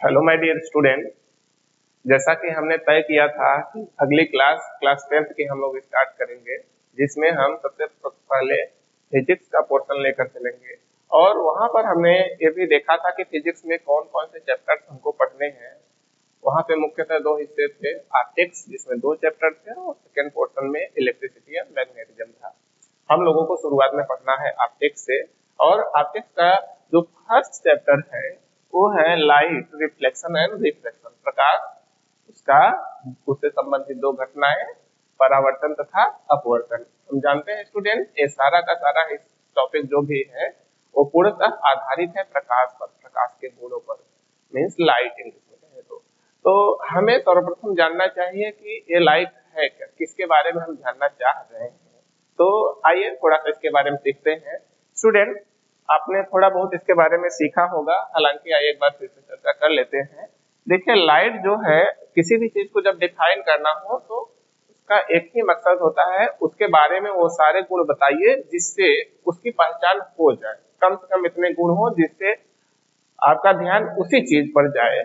Hello my dear student. जैसा कि हमने तय किया था कि अगली क्लास 10th की हम लोग स्टार्ट करेंगे, जिसमें हम सबसे पहले फिजिक्स का पोर्शन लेकर चलेंगे। और वहां पर हमने ये भी देखा था कि फिजिक्स में कौन कौन से चैप्टर्स हमको पढ़ने हैं। वहां पे मुख्यतः दो हिस्से थे, ऑप्टिक्स जिसमें दो चैप्टर थे और सेकेंड पोर्शन में इलेक्ट्रिसिटी एंड मैग्नेटिज्म था। हम लोगों को शुरुआत में पढ़ना है ऑप्टिक्स से, और ऑप्टिक्स का जो फर्स्ट चैप्टर है वो है लाइट रिफ्लेक्शन एंड रिफ्रैक्शन, प्रकाश, उसका उससे संबंधित दो घटनाएं, परावर्तन तथा अपवर्तन। हम जानते हैं स्टूडेंट, ये सारा का सारा इस टॉपिक जो भी है वो पूर्णतः आधारित है प्रकाश पर, प्रकाश के गुणों पर, मीन्स लाइट इंग्लिश में कहें तो हमें सर्वप्रथम जानना चाहिए कि ये लाइट है क्या, किसके बारे में हम जानना चाह रहे हैं। तो आइए थोड़ा सा इसके बारे में सीखते हैं। स्टूडेंट, आपने थोड़ा बहुत इसके बारे में सीखा होगा, हालांकि आइए एक बार फिर से चर्चा कर लेते हैं। देखिए, लाइट जो है, किसी भी चीज को जब डिफाइन करना हो तो उसका एक ही मकसद होता है, उसके बारे में वो सारे गुण बताइए जिससे उसकी पहचान हो जाए। कम से कम इतने गुण हो जिससे आपका ध्यान उसी चीज पर जाए।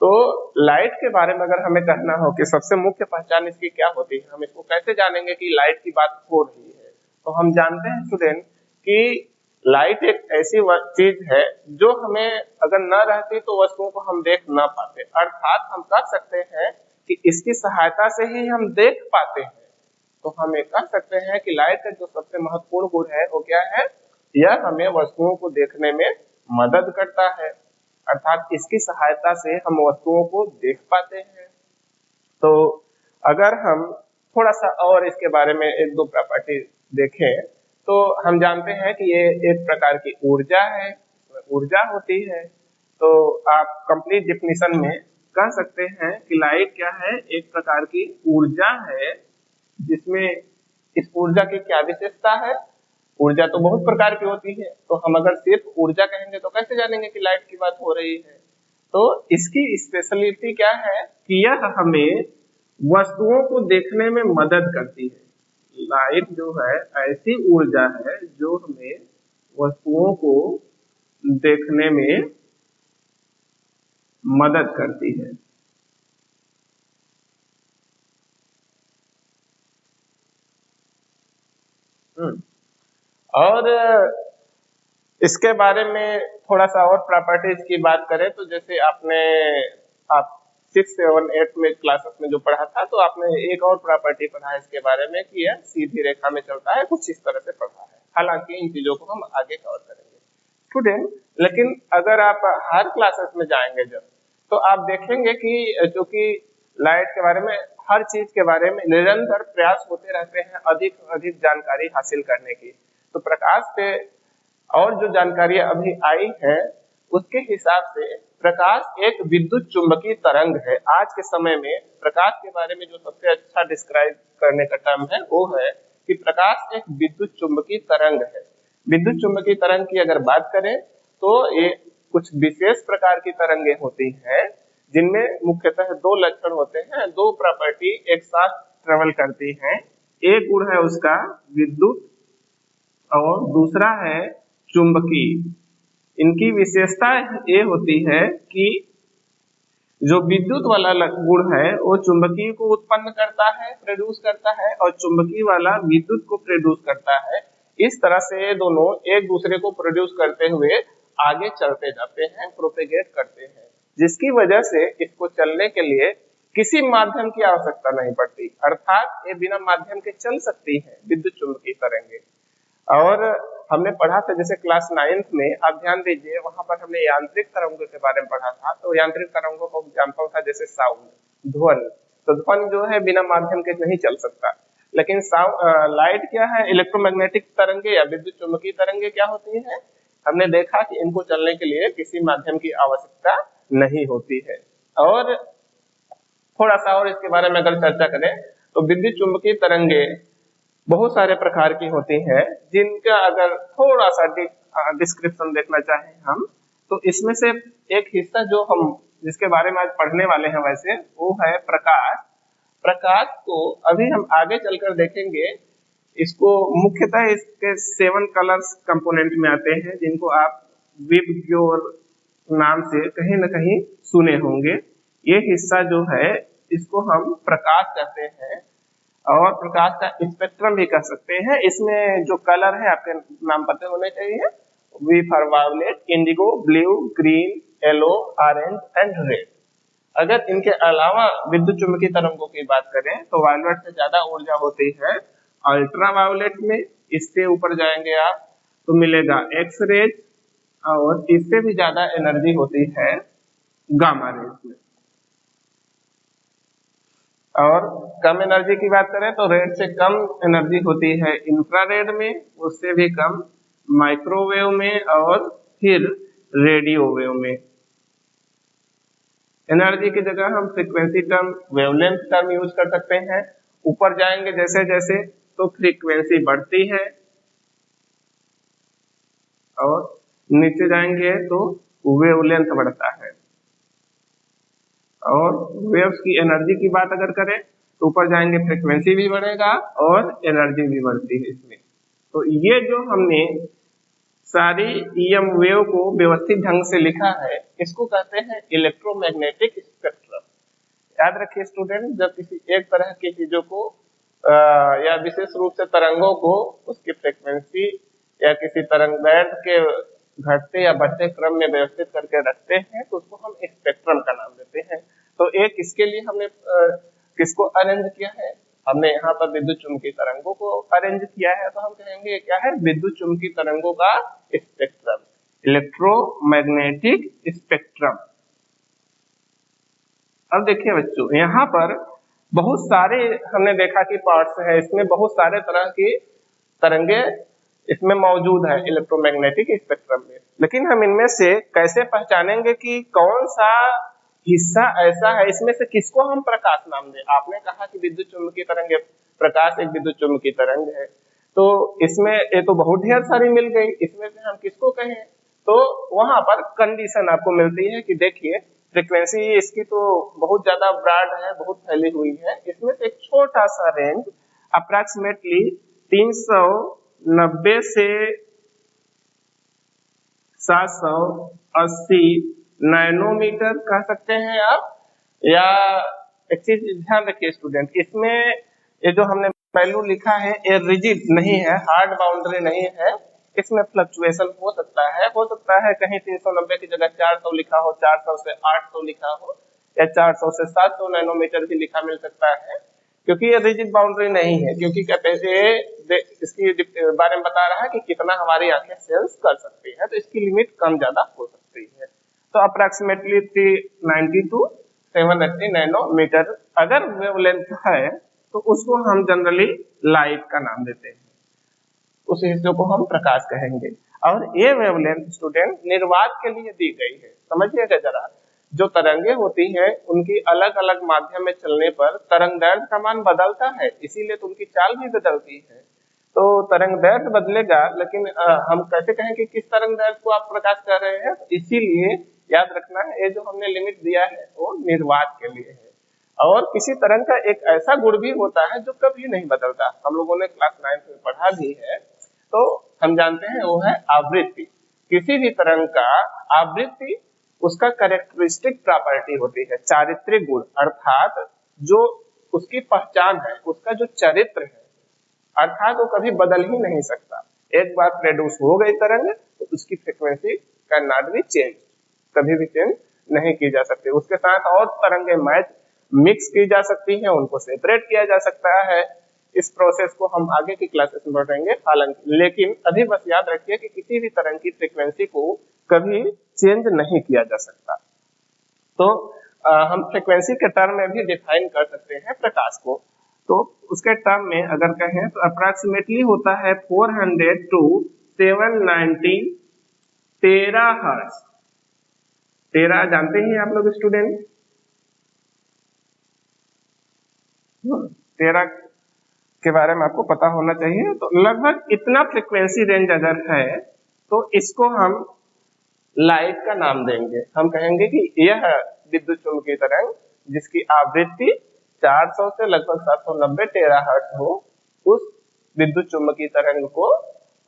तो लाइट के बारे में अगर हमें कहना हो कि सबसे मुख्य पहचान इसकी क्या होती है, हम इसको कैसे जानेंगे कि लाइट की बात हो रही है। तो हम जानते हैं स्टूडेंट कि लाइट एक ऐसी चीज है जो हमें अगर न रहती तो वस्तुओं को हम देख ना पाते, अर्थात हम कह सकते हैं कि इसकी सहायता से ही हम देख पाते हैं। तो हम ये कह सकते हैं कि लाइट का जो सबसे महत्वपूर्ण गुण है वो क्या है, यह हमें वस्तुओं को देखने में मदद करता है, अर्थात इसकी सहायता से हम वस्तुओं को देख पाते हैं। तो अगर हम थोड़ा सा और इसके बारे में एक दो प्रॉपर्टी देखें तो हम जानते हैं कि ये एक प्रकार की ऊर्जा है, इसमें ऊर्जा होती है। तो आप कंप्लीट डिफिनीशन में कह सकते हैं कि लाइट क्या है, एक प्रकार की ऊर्जा है, जिसमें इस ऊर्जा की क्या विशेषता है। ऊर्जा तो बहुत प्रकार की होती है, तो हम अगर सिर्फ ऊर्जा कहेंगे तो कैसे जानेंगे कि लाइट की बात हो रही है। तो इसकी स्पेशलिटी क्या है कि यह हमें वस्तुओं को देखने में मदद करती है। लाइट जो है ऐसी ऊर्जा है जो हमें वस्तुओं को देखने में मदद करती है। और इसके बारे में थोड़ा सा और प्रॉपर्टीज की बात करें तो जैसे आप 6, 7, 8 में क्लासेस में जो पढ़ा था, तो आपने एक और प्रॉपर्टी पढ़ा है इसके बारे में कि यह सीधी रेखा में चलता है, कुछ इस तरह से पढ़ा है। हालांकि इन चीजों को हम आगे कवर करेंगे स्टूडेंट। लेकिन अगर आप हर क्लासेस में जाएंगे जब, तो आप देखेंगे कि जो कि लाइट के बारे में, हर चीज के बारे में निरंतर प्रयास होते रहते हैं अधिक अधिक जानकारी हासिल करने की। तो प्रकाश पे और जो जानकारी अभी आई है उसके हिसाब से प्रकाश एक विद्युत चुंबकीय तरंग है। आज के समय में प्रकाश के बारे में जो सबसे अच्छा डिस्क्राइब करने का टर्म है वो है कि प्रकाश एक विद्युत चुंबकीय तरंग है। विद्युत चुंबकीय तरंग की अगर बात करें तो ये कुछ विशेष प्रकार की तरंगे होती हैं, जिनमें मुख्यतः दो लक्षण होते हैं, दो प्रॉपर्टी एक साथ ट्रेवल करती हैं। एक गुण है उसका विद्युत और दूसरा है चुंबकीय। इनकी विशेषता ये होती है कि जो विद्युत वाला गुण है वो चुंबकीय को उत्पन्न करता है, प्रोड्यूस करता है, और चुंबकीय वाला विद्युत को प्रोड्यूस करता है। इस तरह से ये दोनों एक दूसरे को प्रोड्यूस करते हुए आगे चलते जाते हैं, प्रोपेगेट करते हैं, जिसकी वजह से इसको चलने के लिए किसी माध्यम की आवश्यकता नहीं पड़ती, अर्थात ये बिना माध्यम के चल सकती है विद्युत चुंबकीय तरंगे। और हमने पढ़ा था जैसे क्लास 9th में, आप ध्यान दीजिए, वहां पर हमने यांत्रिक तरंगों के बारे में पढ़ा था। तो यांत्रिक तरंगों का एग्जाम्पल था जैसे साउंड, ध्वनि। तो ध्वनि जो है बिना माध्यम के नहीं चल सकता। लेकिन लाइट क्या है, इलेक्ट्रोमैग्नेटिक तरंगे या विद्युत चुंबकीय तरंगे क्या होती है, हमने देखा कि इनको चलने के लिए किसी माध्यम की आवश्यकता नहीं होती है। और थोड़ा सा और इसके बारे में अगर चर्चा करें तो विद्युत चुंबकीय तरंगे बहुत सारे प्रकार की होती हैं, जिनका अगर थोड़ा सा डिस्क्रिप्शन देखना चाहें हम, तो इसमें से एक हिस्सा जो हम जिसके बारे में आज पढ़ने वाले हैं वैसे, वो है प्रकाश। प्रकाश को अभी हम आगे चलकर देखेंगे। इसको मुख्यतः इसके 7 कलर्स कंपोनेंट में आते हैं, जिनको आप विबग्योर नाम से कहीं न कहीं सुने होंगे। ये हिस्सा जो है इसको हम प्रकाश कहते हैं और प्रकाश का स्पेक्ट्रम भी कह सकते हैं। इसमें जो कलर है आपके नाम पता होने चाहिए, V for violet, indigo, blue, green, yellow, orange and red. अगर इनके अलावा विद्युत चुम्बकीय तरंगों की बात करें तो वायलेट से ज्यादा ऊर्जा होती है अल्ट्रा वायलेट में। इससे ऊपर जाएंगे आप तो मिलेगा एक्स रेज, और इससे भी ज्यादा एनर्जी होती है गामा रेज में। और कम एनर्जी की बात करें तो रेड से कम एनर्जी होती है इंफ्रारेड में, उससे भी कम माइक्रोवेव में, और फिर रेडियो वेव में। एनर्जी की जगह हम frequency term, wavelength term use कर सकते हैं। ऊपर जाएंगे जैसे जैसे तो फ्रीक्वेंसी बढ़ती है, और नीचे जाएंगे तो वेवलेंथ बढ़ता है। और वेव्स की एनर्जी की बात अगर करें तो ऊपर जाएंगे फ्रीक्वेंसी भी बढ़ेगा और एनर्जी भी बढ़ती है इसमें। तो ये जो हमने सारी ईएम वेव को व्यवस्थित ढंग से लिखा है, इसको कहते हैं इलेक्ट्रोमैग्नेटिक स्पेक्ट्रम। याद रखिए स्टूडेंट, जब किसी एक तरह की चीजों को या विशेष रूप से तरंगों को उसकी फ्रीक्वेंसी या किसी तरंग दैर्ध्य के घटते या बढ़ते क्रम में व्यवस्थित करके रखते हैं तो उसको हम स्पेक्ट्रम का नाम देते हैं। तो एक इसके लिए हमने किसको अरेंज किया है, हमने यहाँ पर विद्युत चुम्बकीय तरंगों को अरेंज किया है, तो हम कहेंगे क्या है, विद्युत चुम्बकीय तरंगों का स्पेक्ट्रम, इलेक्ट्रोमैग्नेटिक स्पेक्ट्रम। अब देखिए बच्चों, यहाँ पर बहुत सारे हमने देखा कि पार्ट्स है, इसमें बहुत सारे तरह की तरंगे इसमें मौजूद है इलेक्ट्रोमैग्नेटिक स्पेक्ट्रम में। लेकिन हम इनमें से कैसे पहचानेंगे कि कौन सा हिस्सा ऐसा है, इसमें से किसको हम प्रकाश नाम दें। आपने कहा कि विद्युत चुम्बकीय तरंग, प्रकाश एक विद्युत चुम्बकीय तरंग है, तो इसमें ये तो बहुत ढेर सारी मिल गई, इसमें से हम किसको कहें। तो वहां पर कंडीशन आपको मिलती है कि देखिए फ्रीक्वेंसी इसकी तो बहुत ज्यादा ब्रॉड है, बहुत फैली हुई है, इसमें से एक छोटा सा रेंज अप्रॉक्सीमेटली 390 से 780 नैनोमीटर कह सकते हैं आप। या एक चीज ध्यान रखिए स्टूडेंट, इसमें ये जो हमने वैल्यू लिखा है ये रिजिड नहीं है, हार्ड बाउंड्री नहीं है, इसमें फ्लक्चुएशन हो सकता है कहीं 390 की जगह 400 लिखा हो, 400 से 800 लिखा हो, या 400 से 700 नैनोमीटर भी लिखा मिल सकता है, क्योंकि ये रिजिड बाउंड्री नहीं है। क्योंकि इसकी बारे में बता रहा है कि कितना हमारी आंखें सेंस कर सकती है, तो इसकी लिमिट कम ज्यादा हो सकती है। तो अप्रॉक्सीमेटली 390 टू 780 नैनोमीटर अगर वेवलेंथ है तो उसको हम जनरली लाइट का नाम देते हैं, उस हिस्से को हम प्रकाश कहेंगे। और ये वेवलेंथ स्टूडेंट निर्वात के लिए दी गई है, समझिएगा जरा। जो तरंगे होती हैं उनकी अलग अलग माध्यम में चलने पर तरंग दैर्ध्य का मान बदलता है, इसीलिए तो उनकी चाल भी बदलती है। तो तरंग दैर्ध्य बदलेगा, लेकिन हम कैसे कहें कि किस तरंग दैर्ध्य को आप प्रकाश कर रहे हैं, इसीलिए याद रखना है ये जो हमने लिमिट दिया है वो निर्वात के लिए है। और किसी तरंग का एक ऐसा गुण भी होता है जो कभी नहीं बदलता, हम लोगों ने क्लास 9 में पढ़ा भी है, तो हम जानते हैं वो है आवृत्ति। किसी भी तरंग का आवृत्ति उसका कैरेक्टरिस्टिक प्रॉपर्टी होती है, चारित्रिक गुण, अर्थात जो उसकी पहचान है, उसका जो चरित्र है, अर्थात वो कभी बदल ही नहीं सकता। एक बार प्रोड्यूस हो गई तरंग तो उसकी frequency can not be change, कभी भी चेंज नहीं की जा सकती। उसके साथ और तरंगे मैच मिक्स की जा सकती हैं, उनको सेपरेट किया जा सकता है। इस प्रोसेस को हम आगे की क्लासेस में बढ़ेंगे हालांकि, लेकिन अभी बस याद रखिए कि किसी भी तरंग की फ्रीक्वेंसी को कभी चेंज नहीं किया जा सकता। तो हम फ्रीक्वेंसी के टर्म में भी डिफाइन कर सकते हैं प्रकाश को। तो उसके टर्म में अगर कहें तो अप्रॉक्सीमेटली होता है 400 टू 790 टेराहर्ट्ज। टेरा जानते हैं आप लोग स्टूडेंट, टेरा के बारे में आपको पता होना चाहिए। तो लगभग इतना फ्रीक्वेंसी रेंज अगर है तो इसको हम लाइट का नाम देंगे। हम कहेंगे कि यह विद्युत चुम्बकीय तरंग जिसकी आवृत्ति 400 से लगभग 790 टेराहर्ट्ज हो, उस विद्युत चुम्बकीय तरंग को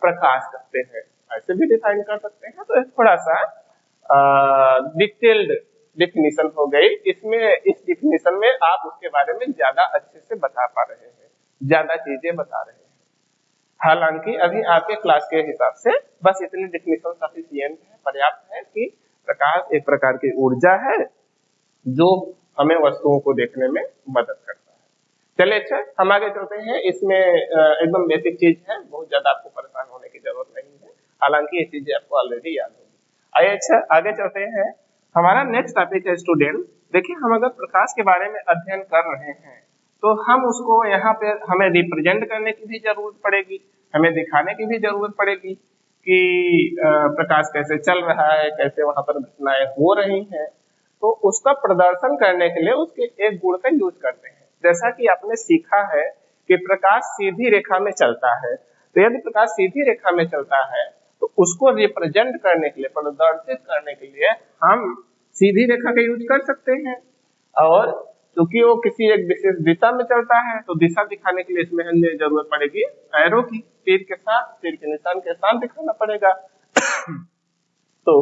प्रकाश कहते हैं। ऐसे भी डिफाइन कर सकते हैं। तो थोड़ा सा डिटेल्ड डिफिनीशन हो गई। इसमें इस डिफिनीशन में आप उसके बारे में ज्यादा अच्छे से बता पा रहे हैं, ज्यादा चीजें बता रहे हैं। हालांकि अभी आपके क्लास के हिसाब से बस इतनी डिफिनीशन सफिशिएंट है, पर्याप्त है कि प्रकाश एक प्रकार की ऊर्जा है जो हमें वस्तुओं को देखने में मदद करता है। चलिए अच्छा, हम आगे चलते हैं। इसमें एकदम बेसिक चीज है, बहुत ज्यादा आपको परेशान होने की जरूरत नहीं है, हालांकि ये चीजें आपको ऑलरेडी याद होगी। आइए अच्छा आगे चलते हैं। हमारा नेक्स्ट टॉपिक है स्टूडेंट, देखिए हम अगर प्रकाश के बारे में अध्ययन कर रहे हैं तो हम उसको यहाँ पे हमें रिप्रेजेंट करने की भी जरूरत पड़ेगी, हमें दिखाने की भी जरूरत पड़ेगी कि प्रकाश कैसे चल रहा है, कैसे वहां पर घटनाएं हो रही हैं। तो उसका प्रदर्शन करने के लिए उसके एक गुण का यूज करते हैं। जैसा कि आपने सीखा है कि प्रकाश सीधी रेखा में चलता है, तो यदि प्रकाश सीधी रेखा में चलता है तो उसको रिप्रेजेंट करने के लिए, प्रदर्शित करने के लिए हम सीधी रेखा का यूज कर सकते हैं। और क्योंकि वो किसी एक विशेष दिशा में चलता है तो दिशा दिखाने के लिए इसमें हमें जरूरत पड़ेगी एरो की, तीर के साथ, तीर के निशान के साथ दिखाना पड़ेगा। तो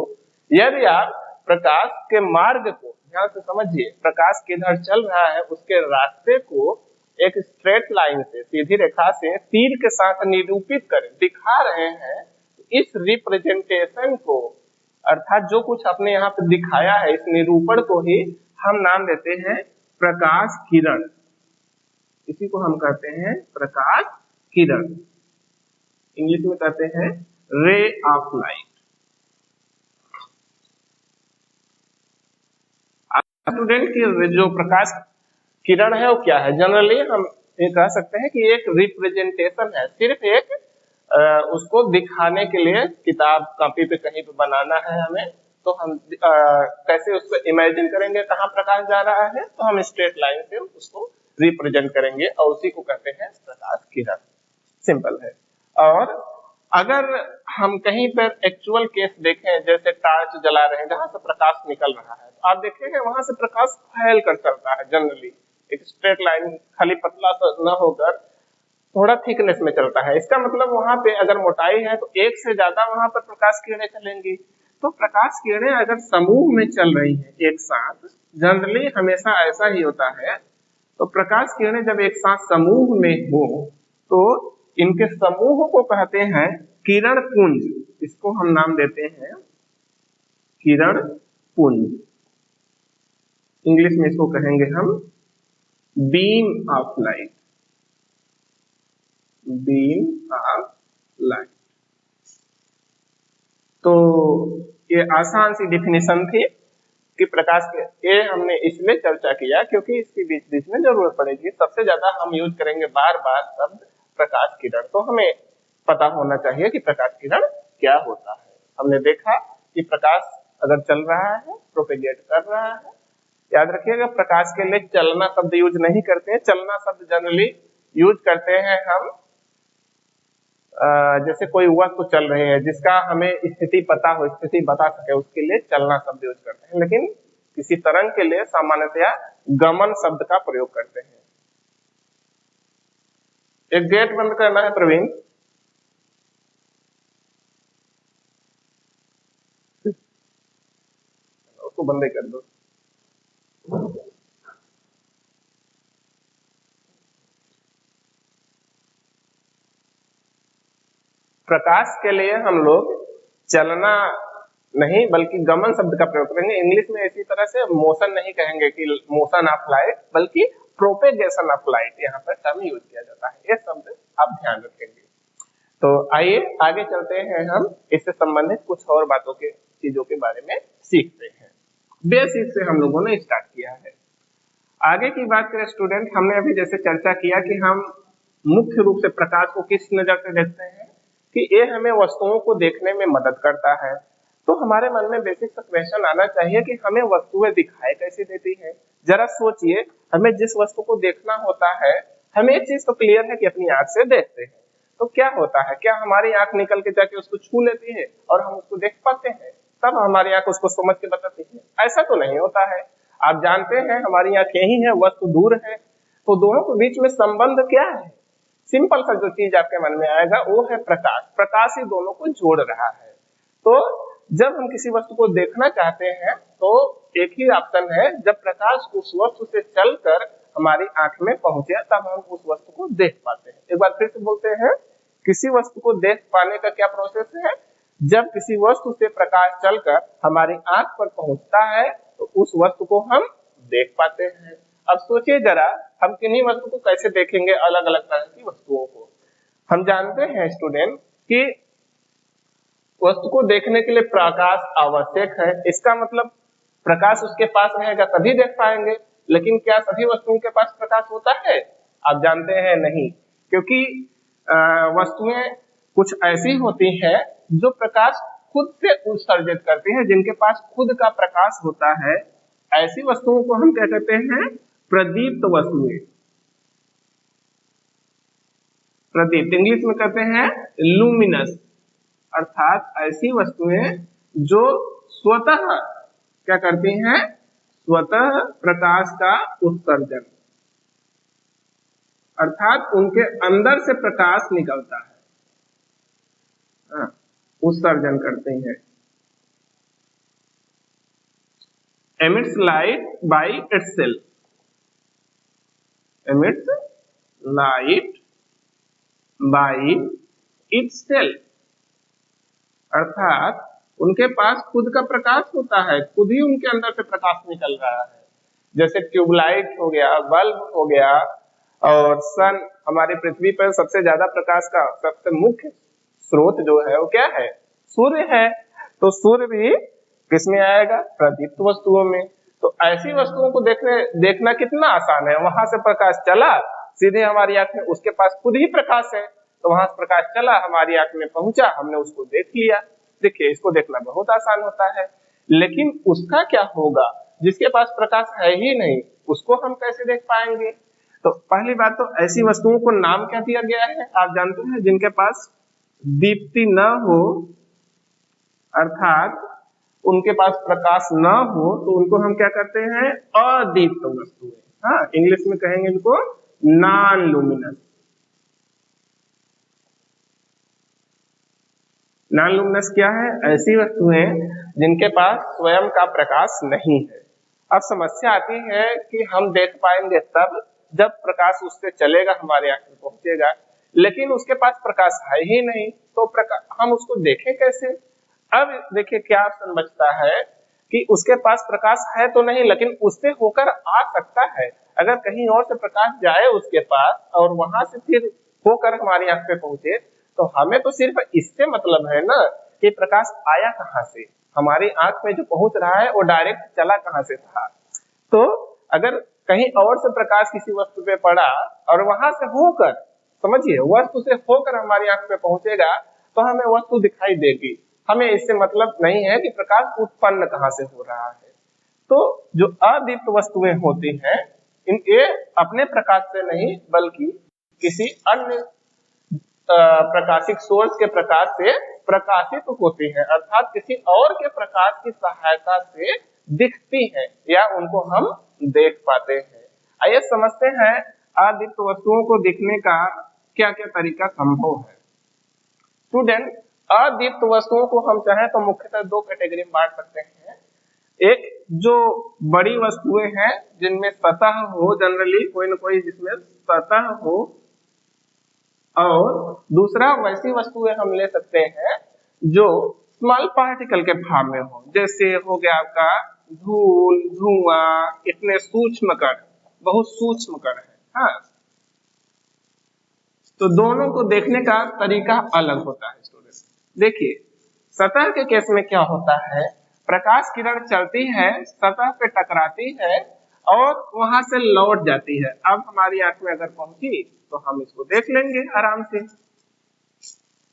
यदि आप प्रकाश के मार्ग को ध्यान से समझिए, प्रकाश किधर चल रहा है उसके रास्ते को एक स्ट्रेट लाइन से, सीधी रेखा से तीर के साथ निरूपित करें, दिखा रहे हैं। इस रिप्रेजेंटेशन को, अर्थात जो कुछ आपने यहाँ पे दिखाया है, इस निरूपण को ही हम नाम देते हैं प्रकाश किरण। इसी को हम कहते हैं प्रकाश किरण, इंग्लिश में कहते हैं रे ऑफ लाइट। स्टूडेंट की जो प्रकाश किरण है वो क्या है? जनरली हम ये कह सकते हैं कि एक रिप्रेजेंटेशन है, सिर्फ एक उसको दिखाने के लिए, किताब कॉपी पे कहीं पे बनाना है हमें, तो हम कैसे उसको इमेजिन करेंगे कहाँ प्रकाश जा रहा है, तो हम स्ट्रेट लाइन से उसको रिप्रेजेंट करेंगे और उसी को कहते हैं प्रकाश किरण। सिंपल है। और अगर हम कहीं पर एक्चुअल केस देखें, जैसे टॉर्च जला रहे हैं जहां से प्रकाश निकल रहा है, तो आप देखेंगे वहां से प्रकाश फैल कर चलता है। जनरली एक स्ट्रेट लाइन, खाली पतला सा न होकर थोड़ा थिकनेस में चलता है। इसका मतलब वहां पे अगर मोटाई है तो एक से ज्यादा वहां पर प्रकाश किरणें चलेंगी। तो प्रकाश किरणें अगर समूह में चल रही हैं एक साथ, जनरली हमेशा ऐसा ही होता है, तो प्रकाश किरणें जब एक साथ समूह में हो तो इनके समूह को कहते हैं किरण पुंज। इसको हम नाम देते हैं किरण पुंज। इंग्लिश में इसको कहेंगे हम beam of light, beam of light. तो ये आसान सी डिफिनेशन थी कि प्रकाश के, ये हमने इसलिए चर्चा किया क्योंकि इसकी बीच बीच में जरूरत पड़ेगी। सबसे ज्यादा हम यूज करेंगे बार बार शब्द प्रकाश किरण, तो हमें पता होना चाहिए कि प्रकाश किरण क्या होता है। हमने देखा कि प्रकाश अगर चल रहा है, प्रोपेगेट कर रहा है, याद रखिएगा प्रकाश के लिए चलना शब्द यूज नहीं करते हैं। चलना शब्द जनरली यूज करते हैं हम जैसे कोई वस्तु चल रही है जिसका हमें स्थिति पता हो, स्थिति बता सके, उसके लिए चलना शब्द यूज करते हैं। लेकिन किसी तरंग के लिए सामान्यतया गमन शब्द का प्रयोग करते हैं। एक गेट बंद करना है प्रवीण। उसको बंद कर दो। प्रकाश के लिए हम लोग चलना नहीं बल्कि गमन शब्द का प्रयोग करेंगे। इंग्लिश में इसी तरह से मोशन नहीं कहेंगे कि मोशन ऑफ लाइट, बल्कि प्रोपेगेशन ऑफ लाइट यहाँ पर टर्म यूज किया जाता है। ये शब्द आप ध्यान रखेंगे। तो आइए आगे चलते हैं, हम इससे संबंधित कुछ और बातों के चीजों के बारे में सीखते हैं। बेसिक से हम लोगों ने स्टार्ट किया है। आगे की बात करें स्टूडेंट, हमने अभी जैसे चर्चा किया कि हम मुख्य रूप से प्रकाश को किस नजर से देखते हैं कि ये हमें वस्तुओं को देखने में मदद करता है। तो हमारे मन में बेसिक सा क्वेश्चन आना चाहिए कि हमें वस्तुएं दिखाई कैसे देती हैं। जरा सोचिए, हमें जिस वस्तु को देखना होता है, हमें एक चीज तो क्लियर है कि अपनी आंख से देखते हैं। तो क्या होता है, क्या हमारी आंख निकल के जाके उसको छू लेती है और हम उसको देख पाते हैं, तब हमारी आंख उसको समझ के बताती है? ऐसा तो नहीं होता है। आप जानते हैं हमारी आंख यही है, वस्तु दूर है, तो दोनों के बीच में संबंध क्या है? सिंपल सा जो चीज आपके मन में आएगा वो है प्रकाश। प्रकाश ही दोनों को जोड़ रहा है। तो जब हम किसी वस्तु को देखना चाहते हैं तो एक ही ऑप्शन है, जब प्रकाश उस वस्तु से चलकर हमारी आंख में पहुंचे तब हम उस वस्तु को देख पाते हैं। एक बार फिर से बोलते हैं, किसी वस्तु को देख पाने का क्या प्रोसेस है? जब किसी वस्तु से प्रकाश चलकर हमारी आंख पर पहुंचता है तो उस वस्तु को हम देख पाते हैं। अब सोचिए जरा, हम किन्हीं वस्तु को कैसे देखेंगे, अलग अलग तरह की वस्तुओं को। हम जानते हैं स्टूडेंट कि वस्तु को देखने के लिए प्रकाश आवश्यक है। इसका मतलब प्रकाश उसके पास रहेगा तभी देख पाएंगे। लेकिन क्या सभी वस्तुओं के पास प्रकाश होता है? आप जानते हैं नहीं, क्योंकि वस्तुएं कुछ ऐसी होती हैं जो प्रकाश खुद से उत्सर्जित करती हैं, जिनके पास खुद का प्रकाश होता है। ऐसी वस्तुओं को हम क्या कहते हैं? प्रदीप्त वस्तुएं। प्रदीप्त इंग्लिश में कहते हैं लुमिनस, अर्थात ऐसी वस्तुएं जो स्वतः क्या करती हैं? स्वतः प्रकाश का उत्सर्जन, अर्थात उनके अंदर से प्रकाश निकलता है, उत्सर्जन करते हैं। emits light by itself, emits light by itself, अर्थात उनके पास खुद का प्रकाश होता है, खुद ही उनके अंदर से प्रकाश निकल रहा है। जैसे ट्यूबलाइट हो गया, बल्ब हो गया, और सन, हमारी पृथ्वी पर सबसे ज्यादा प्रकाश का सबसे मुख्य स्रोत जो है वो क्या है? सूर्य है। तो सूर्य भी किसमें आएगा? प्रदीप्त वस्तुओं में। तो ऐसी वस्तुओं को देखना कितना आसान है। वहां से प्रकाश चला सीधे हमारी आंख में, उसके पास खुद ही प्रकाश है, तो वहां से प्रकाश चला हमारी आंख में पहुंचा, हमने उसको देख लिया। देखिए, इसको देखना बहुत आसान होता है। लेकिन उसका क्या होगा जिसके पास प्रकाश है ही नहीं? उसको हम कैसे देख पाएंगे? तो पहली बात तो ऐसी वस्तुओं को नाम क्या दिया गया है? आप जानते हैं, जिनके पास दीप्ति न हो, अर्थात उनके पास प्रकाश न हो, तो उनको हम क्या करते हैं? अदीप्त वस्तुएं। हाँ, इंग्लिश में कहेंगे इनको नॉन लुमिनस। नॉन लुमिनस क्या है? ऐसी वस्तुएं जिनके पास स्वयं का प्रकाश नहीं है। अब समस्या आती है कि हम देख पाएंगे तब जब प्रकाश उससे चलेगा, हमारे आंख में पहुंचेगा, लेकिन उसके पास प्रकाश है ही नहीं, तो हम उसको देखें कैसे? अब देखिए क्या ऑप्शन बचता है कि उसके पास प्रकाश है तो नहीं, लेकिन उससे होकर आ सकता है। अगर कहीं और से प्रकाश जाए उसके पास और वहां से फिर होकर हमारी आंख पे पहुंचे, तो हमें तो सिर्फ इससे मतलब है ना कि प्रकाश आया कहां से, हमारी आंख में जो पहुंच रहा है वो डायरेक्ट चला कहां से था। तो अगर कहीं और से प्रकाश किसी वस्तु पे पड़ा और वहां से होकर, समझिए, वस्तु से होकर हमारी आंख पे पहुंचेगा तो हमें वस्तु दिखाई देगी। हमें इससे मतलब नहीं है कि प्रकाश उत्पन्न कहां से हो रहा है। तो जो अदीप्त वस्तुएं होती हैं, ये अपने प्रकाश से नहीं बल्कि किसी अन्य प्रकाशिक सोर्स के प्रकाश से प्रकाशित होती हैं, अर्थात किसी और के प्रकाश की सहायता से दिखती है या उनको हम देख पाते हैं। आइए समझते हैं अदीप्त वस्तुओं को दिखने का क्या क्या तरीका संभव है। स्टूडेंट, अदीप्त वस्तुओं को हम चाहें तो मुख्यतः दो कैटेगरी में बांट सकते हैं। एक जो बड़ी वस्तुएं हैं जिनमें सतह हो, जनरली कोई न कोई जिसमें सतह हो, और दूसरा वैसी वस्तुएं हम ले सकते हैं जो स्मॉल पार्टिकल के फॉर्म में हो, जैसे हो गया आपका धूल, धुआं, इतने सूक्ष्म कण, बहुत सूक्ष्म कण है। हाँ, तो दोनों को देखने का तरीका अलग होता है स्टूडेंट। देखिए, सतह के केस में क्या होता है, प्रकाश किरण चलती है, सतह पे टकराती है और वहां से लौट जाती है। अब हमारी आंख में अगर पहुंची तो हम इसको देख लेंगे आराम से,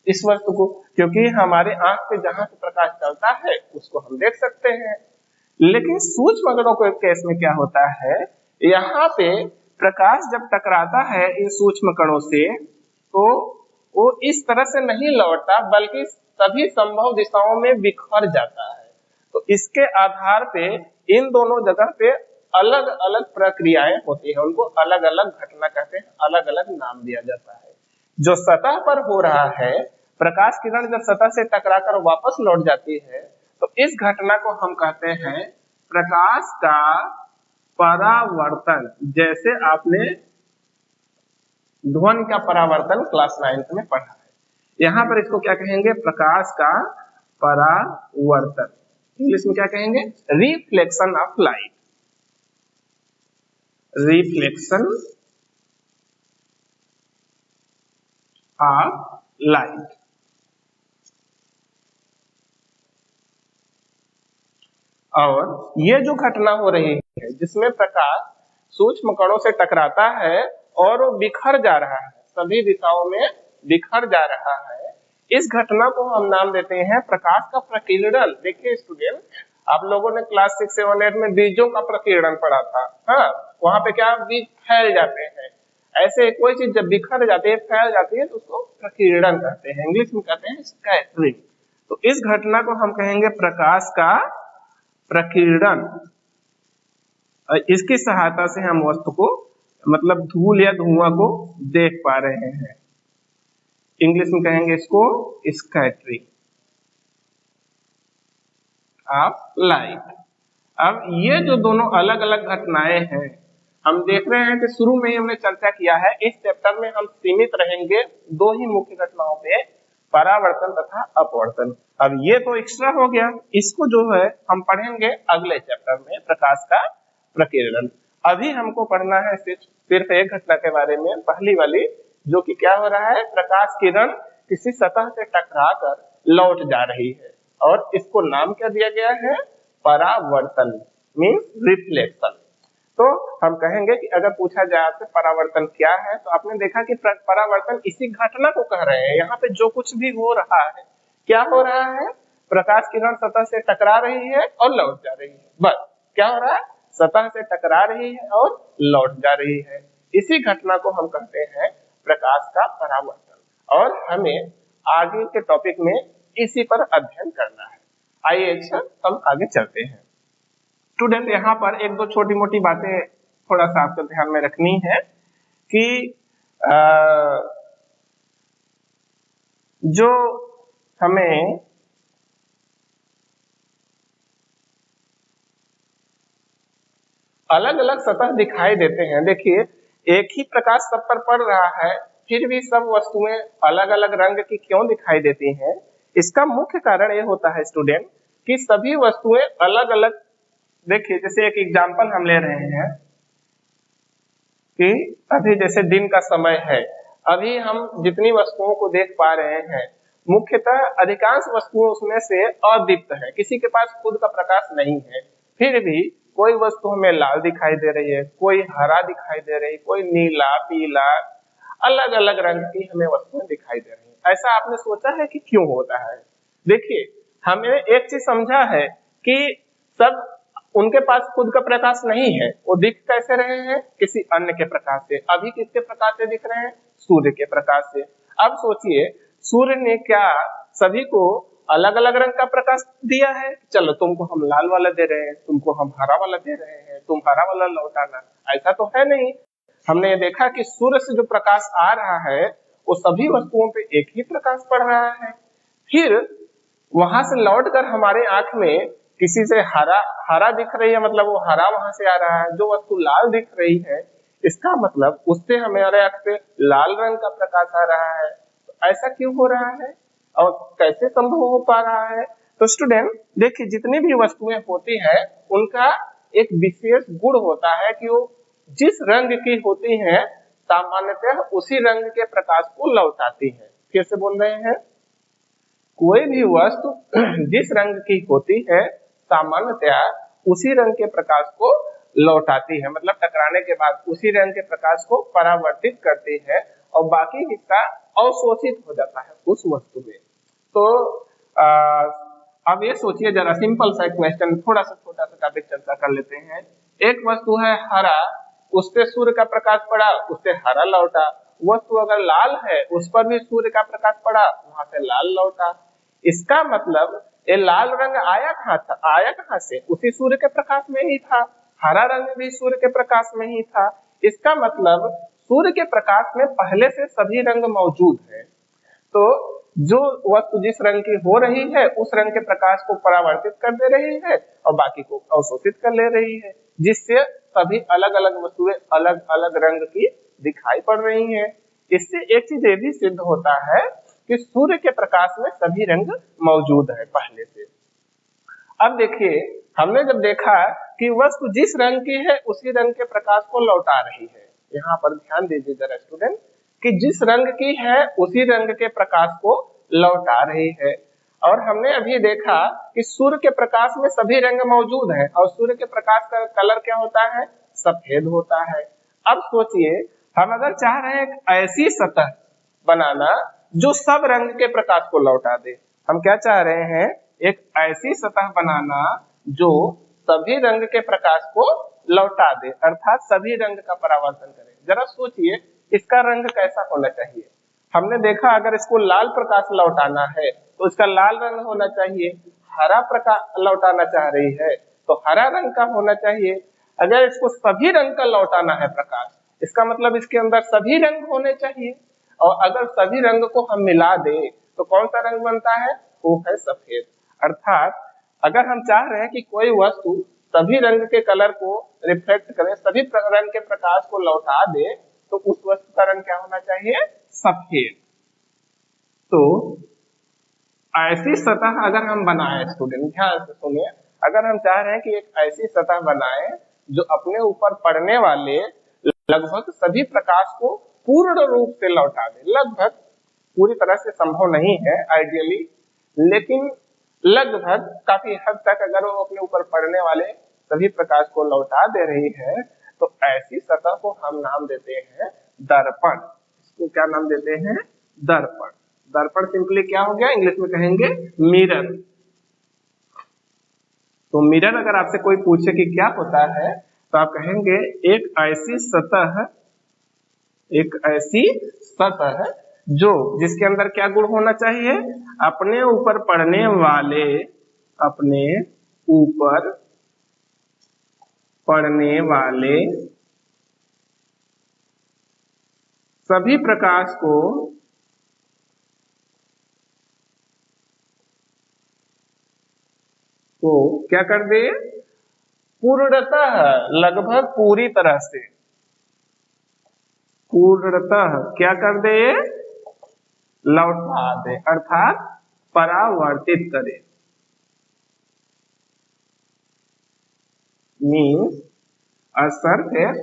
इस वस्तु को, क्योंकि हमारे आंख पे जहां से प्रकाश चलता है उसको हम देख सकते हैं। लेकिन सूक्ष्म कणों के केस में क्या होता है, यहाँ पे प्रकाश जब टकराता है इन सूक्ष्म कणों से तो वो इस तरह से नहीं लौटता बल्कि सभी संभव दिशाओं में बिखर जाता है। तो इसके आधार पे इन दोनों जगह पे अलग अलग प्रक्रियाएं होती है, उनको अलग अलग घटना कहते हैं, अलग अलग नाम दिया जाता है। जो सतह पर हो रहा है, प्रकाश किरण जब सतह से टकराकर वापस लौट जाती है तो इस घटना को हम कहते हैं प्रकाश का परावर्तन। जैसे आपने ध्वनि का परावर्तन क्लास 9th में पढ़ा है, यहाँ पर इसको क्या कहेंगे, प्रकाश का परावर्तन। इंग्लिश में क्या कहेंगे, reflection of light, reflection of light. और ये जो घटना हो रही है जिसमें प्रकाश सूक्ष्म कणों से टकराता है और वो बिखर जा रहा है, सभी दिशाओं में बिखर जा रहा है, इस घटना को हम नाम देते हैं प्रकाश का प्रकीर्णन। देखिए स्टूडेंट, आप लोगों ने क्लास 6, 7, 8 में बीजों का प्रकीर्णन पढ़ा था। हाँ, वहां पे क्या बीज फैल जाते हैं, ऐसे कोई चीज जब बिखर जाती है, फैल जाती है, तो उसको प्रकीर्णन कहते हैं, इंग्लिश में कहते हैं स्कैटरिंग। तो इस घटना को हम कहेंगे प्रकाश का प्रकीर्णन। इसकी सहायता से हम वस्तु को, मतलब धूल या धुआं को देख पा रहे हैं, इंग्लिश में कहेंगे इसको स्कैटरिंग ऑफ लाइट। अब ये जो दोनों अलग अलग घटनाएं हैं, हम देख रहे हैं कि शुरू में ही हमने चर्चा किया है, इस चैप्टर में हम सीमित रहेंगे दो ही मुख्य घटनाओं पे, परावर्तन तथा अपवर्तन। अब ये तो एक्स्ट्रा हो गया, इसको जो है हम पढ़ेंगे अगले चैप्टर में, प्रकाश का प्रकीर्णन। अभी हमको पढ़ना है सिर्फ एक घटना के बारे में, पहली वाली, जो कि क्या हो रहा है, प्रकाश किरण किसी सतह से टकराकर लौट जा रही है, और इसको नाम क्या दिया गया है, परावर्तन, मीन्स रिफ्लेक्शन। तो हम कहेंगे कि अगर पूछा जाए आपसे परावर्तन क्या है, तो आपने देखा कि परावर्तन इसी घटना को कह रहे हैं। यहाँ पे जो कुछ भी हो रहा है, क्या हो रहा है, प्रकाश किरण सतह से टकरा रही है और लौट जा रही है, बस क्या हो रहा है, सतह से टकरा रही है और लौट जा रही है। इसी घटना को हम कहते हैं प्रकाश का परावर्तन, और हमें आगे के टॉपिक में इसी पर अध्ययन करना है। आइए अच्छा हम आगे चलते हैं। स्टूडेंट, यहाँ पर एक दो छोटी मोटी बातें थोड़ा सा आपको ध्यान में रखनी है कि जो हमें अलग अलग सतह दिखाई देते हैं, देखिए एक ही प्रकाश सब पर पड़ रहा है, फिर भी सब वस्तुएं अलग अलग रंग की क्यों दिखाई देती हैं। इसका मुख्य कारण ये होता है स्टूडेंट कि सभी वस्तुएं अलग अलग, देखिए जैसे एक एग्जांपल हम ले रहे हैं कि अभी जैसे दिन का समय है, अभी हम जितनी वस्तुओं को देख पा रहे हैं, मुख्यतः अधिकांश वस्तुएं उसमें से अदीप्त है, किसी के पास खुद का प्रकाश नहीं है, फिर भी कोई वस्तु हमें लाल दिखाई दे रही है, कोई हरा दिखाई दे रही है, कोई नीला, पीला, अलग अलग रंग की हमें वस्तुएं दिखाई दे रही है। ऐसा आपने सोचा है कि क्यों होता है? देखिए, हमें एक चीज समझा है कि सब उनके पास खुद का प्रकाश नहीं है, वो दिख कैसे रहे हैं, किसी अन्य के प्रकाश से। अभी किसके प्रकाश से दिख रहे हैं? सूर्य के प्रकाश से। अब सोचिए, सूर्य ने क्या सभी को अलग अलग रंग का प्रकाश दिया है? चलो तुमको हम लाल वाला दे रहे हैं, तुमको हम हरा वाला दे रहे हैं, तुम हरा वाला लौटाना, ऐसा तो है नहीं। हमने ये देखा कि सूर्य से जो प्रकाश आ रहा है वो सभी वस्तुओं पे एक ही प्रकाश पड़ रहा है, फिर वहां से लौटकर हमारे आंख में किसी से हरा दिख रही है, मतलब वो हरा वहां से आ रहा है, जो वस्तु लाल दिख रही है इसका मतलब उससे हमारे आंख पे लाल रंग का प्रकाश आ रहा है। तो ऐसा क्यों हो रहा है और कैसे संभव हो पा रहा है? तो स्टूडेंट देखिए, जितनी भी वस्तुएं होती हैं उनका एक विशेष गुण होता है कि वो जिस रंग की होती हैं सामान्यतः उसी रंग के प्रकाश को लौटाती है। फिर से बोल रहे हैं, कोई भी वस्तु जिस रंग की होती है सामान्यतया उसी रंग के प्रकाश को लौटाती है, मतलब टकराने के बाद उसी रंग के प्रकाश को परावर्तित करती है और बाकी हिस्सा अवशोषित हो जाता है उस वस्तु में। तो अब ये सोचिए जरा, सिंपल सा क्वेश्चन, थोड़ा सा छोटा सा टॉपिक चर्चा कर लेते हैं। एक वस्तु है हरा, उस पे सूर्य का प्रकाश पड़ा, उससे हरा लौटा। वस्तु अगर लाल है, उस पर भी सूर्य का प्रकाश पड़ा, वहां से लाल लौटा। इसका मतलब ये लाल रंग आया कहाँ था? आया कहाँ से? उसी सूर्य के प्रकाश में ही था। हरा रंग भी सूर्य के प्रकाश में ही था। इसका मतलब सूर्य के प्रकाश में पहले से सभी रंग मौजूद है। तो जो वस्तु जिस रंग की हो रही है उस रंग के प्रकाश को परावर्तित कर दे रही है और बाकी को अवशोषित कर ले रही है, जिससे सभी अलग अलग वस्तुएं अलग अलग रंग की दिखाई पड़ रही हैं। इससे एक चीज ये भी सिद्ध होता है कि सूर्य के प्रकाश में सभी रंग मौजूद है पहले से। अब देखिए, हमने जब देखा कि वस्तु जिस रंग की है उसी रंग के प्रकाश को लौटा रही है, यहाँ पर ध्यान दीजिए जरा स्टूडेंट, कि जिस रंग की है उसी रंग के प्रकाश को लौटा रही है। और हमने अभी देखा कि सूर्य के प्रकाश में सभी रंग मौजूद हैं और सूर्य के प्रकाश का कलर क्या होता है, सफेद होता है। अब सोचिए, हम अगर चाह रहे हैं एक ऐसी सतह बनाना जो सब रंग के प्रकाश को लौटा दे, हम क्या चाह रहे हैं, एक ऐसी सतह बनाना जो सभी रंग के प्रकाश को लौटा दे, अर्थात सभी रंग का परावर्तन करे। जरा सोचिए इसका रंग कैसा होना चाहिए। हमने देखा अगर इसको लाल प्रकाश लौटाना है तो इसका लाल रंग होना चाहिए, हरा प्रकाश लौटाना चाह रही है तो हरा रंग का होना चाहिए। अगर इसको सभी रंग का लौटाना है प्रकाश, इसका मतलब इसके अंदर सभी रंग होने चाहिए, और अगर सभी रंग को हम मिला दे तो कौन सा रंग बनता है, वो है सफेद। अर्थात अगर हम चाह रहे हैं कि कोई वस्तु सभी रंग के कलर को रिफ्लेक्ट करे, सभी रंग के प्रकाश को लौटा दे, तो उस वस्तु का रंग क्या होना चाहिए, सफेद। तो ऐसी सतह अगर हम बनाए, स्टूडेंट ध्यान से सुनिए, अगर हम चाह रहे हैं कि एक ऐसी सतह बनाए जो अपने ऊपर पड़ने वाले लगभग सभी प्रकाश को पूर्ण रूप से लौटा दे, लगभग पूरी तरह से संभव नहीं है आइडियली, लेकिन लगभग काफी हद तक अगर वो अपने ऊपर पड़ने वाले सभी प्रकाश को लौटा दे रही है, तो ऐसी सतह को हम नाम देते हैं दर्पण। इसको क्या नाम देते हैं, दर्पण। दर्पण सिंपली क्या हो गया, इंग्लिश में कहेंगे मिरर। तो मिरर अगर आपसे कोई पूछे कि क्या होता है तो आप कहेंगे एक ऐसी सतह जो जिसके अंदर क्या गुण होना चाहिए, अपने ऊपर पड़ने वाले सभी प्रकाश को क्या कर दे, पूर्णतः लगभग पूरी तरह से, पूर्णतः क्या कर दे, लौटा दे, अर्थात परावर्तित करे। Means a surface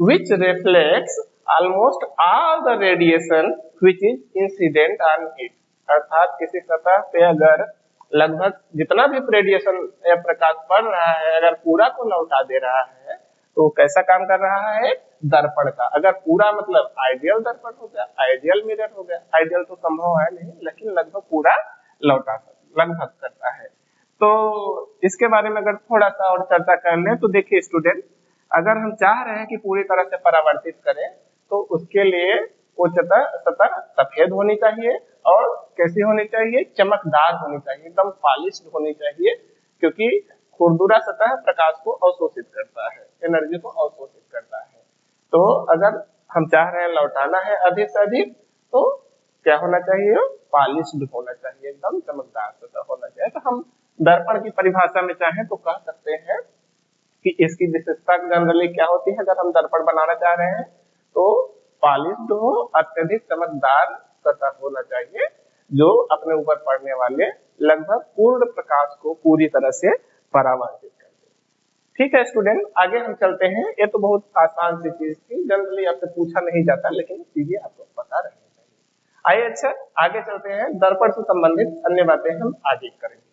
which reflects almost all the radiation which is incident on it। अर्थात किसी सतह पे अगर लगभग जितना भी रेडिएशन या प्रकाश पड़ रहा है अगर पूरा को लौटा दे रहा है तो कैसा काम कर रहा है, दर्पण का। अगर पूरा मतलब आइडियल दर्पण हो गया, आइडियल मिरर हो गया, आइडियल तो संभव है नहीं लेकिन लगभग पूरा लगभग करता है। तो इसके बारे में अगर थोड़ा सा और चर्चा कर लें तो देखिए स्टूडेंट, अगर हम चाह रहे हैं कि पूरी तरह से परावर्तित करें तो उसके लिए वो सतह सफेद होनी चाहिए और कैसी होनी चाहिए, चमकदार होनी चाहिए, एकदम पॉलिश्ड होनी चाहिए, क्योंकि खुरदुरा सतह प्रकाश को अवशोषित करता है, एनर्जी को अवशोषित करता है। तो अगर हम चाह रहे हैं लौटाना है अधिक से अधिक तो क्या होना चाहिए, पॉलिश्ड होना चाहिए, एकदम चमकदार सतह होना चाहिए। तो हम दर्पण की परिभाषा में चाहें तो कह सकते हैं कि इसकी विशेषता जनरली क्या होती है, अगर हम दर्पण बनाना चाह रहे हैं तो पॉलिश्ड हो, अत्यधिक चमकदार सतह होना चाहिए जो अपने ऊपर पड़ने वाले लगभग पूर्ण प्रकाश को पूरी तरह से परावर्तित कर दे। ठीक है स्टूडेंट, आगे हम चलते हैं। ये तो बहुत आसान सी चीज थी, जनरली आपसे पूछा नहीं जाता लेकिन चीजें आपको पता रहनी चाहिए। आइए अच्छा आगे चलते हैं, दर्पण से संबंधित अन्य बातें हम आगे करेंगे।